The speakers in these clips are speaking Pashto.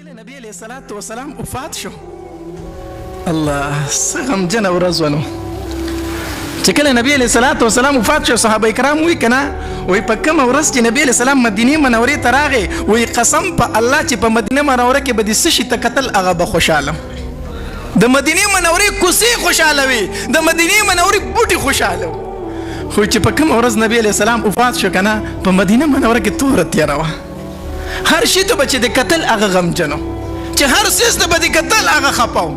کله نبی علیہ الصلوۃ والسلام وفات شو، الله سغم جن ورزونو چې کله نبی علیہ الصلوۃ والسلام وفات شو، صحابه کرام وی کنه وی په کوم ورځ چې نبی علیہ السلام مدینه منورې ته راغی، وی قسم په الله چې په مدینه منوره کې به د څه شي ته قتل هغه به خوشاله، د مدینه منورې کوسې خوشاله وي، د مدینه منورې بوټي خوشاله، خو چې په کوم ورځ نبی علیہ السلام وفات شو کنه په مدینه منوره کې تور تیاره وه، هر شي ته به چې د قتل هغه غمجنو، چې هر څه ته به د قتل هغه خپاو.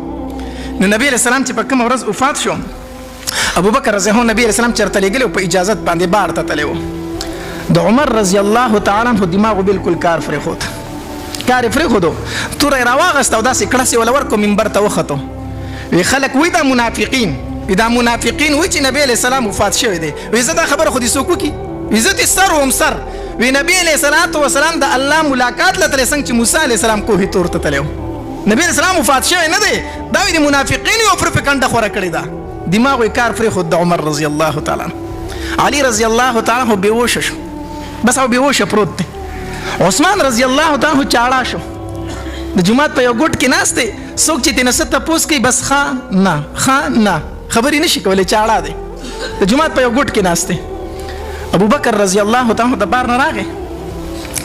نو نبی علیہ السلام چې په کوم ورځ وفات شو، ابو بکر رضی الله نبی علیہ السلام چرته لګلو په اجازت باندې بار ته تللی و. د عمر رضی الله تعالی عنہ دماغ بالکل کار پرېښود، کار یې پرېښودو، توره یې راواغسته او داسې کړس یې وله ورکړو منبر ته وختو. وی خلک وی دا منافقین وی چې نبی علیہ السلام وفات شوی دی، وی زه دا خبره خو دې څوک وکړي، وی زه دې سر وم سر، وی نبی علیہ الصلوۃ والسلام د الله ملاقات لته څنګه چې موسی علیہ السلام کوهی تور ته تللی و، نبی علیہ السلام وفات شوی نه دی، دا وی د منافقینو یو پروپاګاندا خوره کړې ده. دماغ یې کار پرېښود د عمر رضی الله تعالی عنه. علي رضی الله تعالی عنه بېهوشه شو، بس او بېهوشه پروت دی. عثمان رضی الله تعالی عنه چاړه شو، د جومات په یو ګوټ کې ناست دی، څوک چې ترې نه څه تپوس کوي بس ښه نه خبرې نشي کولی، چاړه دی، د جومات په یو ګوټ کې ناست دی. ابو بکر رضی الله تعالی عنه د بار نه راغی،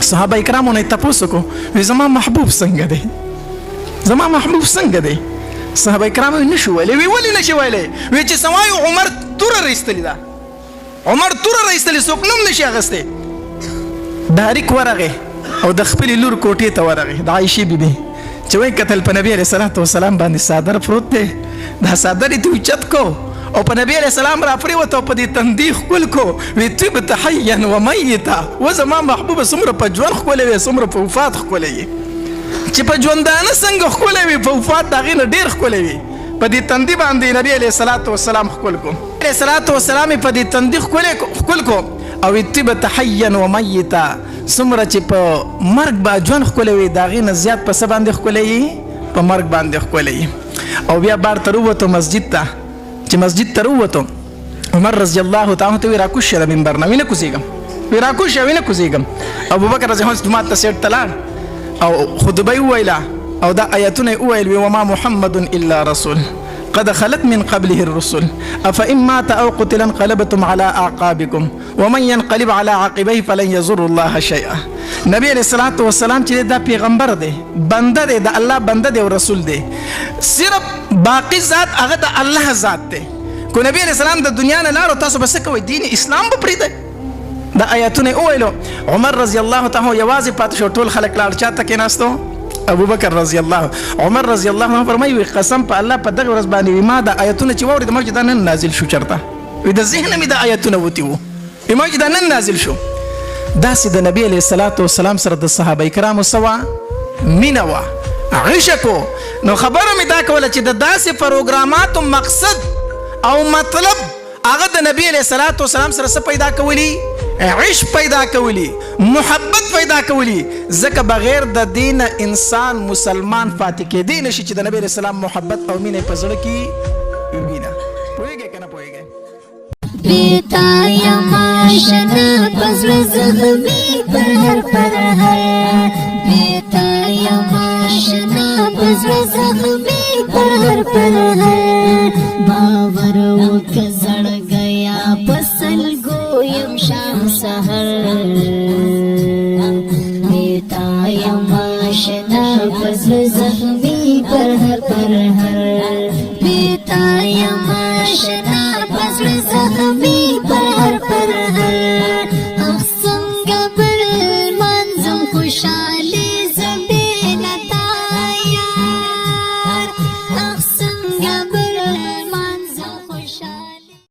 صحابه کرامو نه یې تپوس وکړو، وی زما محبوب څنګه دی، زما محبوب څنګه دی؟ صحابه کرامو نشو ویلی، وی ولې نشي ویلی؟ وی چې سوایو عمر توره رایستلې ده، عمر توره رایستلې، څوک نوم نشي اخیستی. داریک ورغی او د خپلې لور کوټې ته ورغی، د عایشې بیبي چې وایي کتل په نبي علیه صلات وسلام باندې څادر پروت دی، دا څادر یې ته اوچت کو او په نبي علیه السلام را پرېوته او په دې تندي ښکل کو، وی طبت حیا و میته، و زما محبوبه څومره په ژوند ښکلی وې څومره په وفات ښکلی یې، چې په ژوندانه څنګه ښکلی وي په وفات د هغې نه ډېر ښکلی وي. په دې تندي باندې نبي علیه الصلات والسلام ښکل کو، علیه الصلات والسلام یې په دې تندي ښکل کو او طبت حیا و میته، څومره چې په مرګ به ژوند ښکلی وي د هغې نه زیات په څه باندې ښکلی وي؟ په مرګ باندې ښکلی وي. او بیا بار ته ووتو مسجد ته، چې مسجد ته ووتو عمر رضی الله تعالی عنه ته وی راکوز شه د منبر نه، وی نه کوزېږم، وی راکوز شه وی نه کوزېږم. ابو بکر رضی الله جومات ته سیټ ته لاړ او خطبه یې وویله او دا آیتونه یې وویل، وی وما محمد الا رسول قد خلت من قبله الرسل افإن مات او قتل انقلبتم على اعقابكم ومن ينقلب على عقبيه فلن يضر الله شيئا. نبی علیہ الصلوۃ والسلام چې دا پیغمبر دی، بنده دی، د الله بنده دی او رسول دی، صرف باقی ذات هغه د الله ذات دی. کو نبی علیہ السلام د دنیا نه لاړو تاسو به څه کوئ؟ دین اسلام به پرېږدئ؟ دا آیتونه یې وویلو. عمر رضی الله تعالی یوازې پاتې شو، ټول خلک لاړ، چا ته کېناستو؟ ابو بکر رضی الله. عمر رضی الله عنه فرمایي وی قسم په الله په دغه ورځ باندې ما دا آیتونه چې واورېدم ما چې دا نن نازل شو، چېرته وی د ذهنه مې دا آیتونه وتي وو، ما چې دا نن نازل شو. داسې د نبی علیه الصلات والسلام سره د صحابه کرامو څه وه؟ مینه وه، عشق و. نو خبره مې دا کوله چې د داسې پروګراماتو مقصد او مطلب هغه د نبی علیه الصلات والسلام سره څه پیدا کولی؟ عشق پیدا کولی، محبت پیدا کولی. ځکه بغیر د دین انسان مسلمان پاتې کېدی نشي چې د نبی علیه السلام محبت او مینه په زړه کې وینه. پوهېږئ که نه پوهېږئ؟ بیتا یما شنا پزړه زخمي پر هر بیتا یما شنا پزړه زخمي پر هر باور وکړه زړ گیا پسل گویم شام سحر بیتا یما شنا پزړه زخمي پر هر بیتا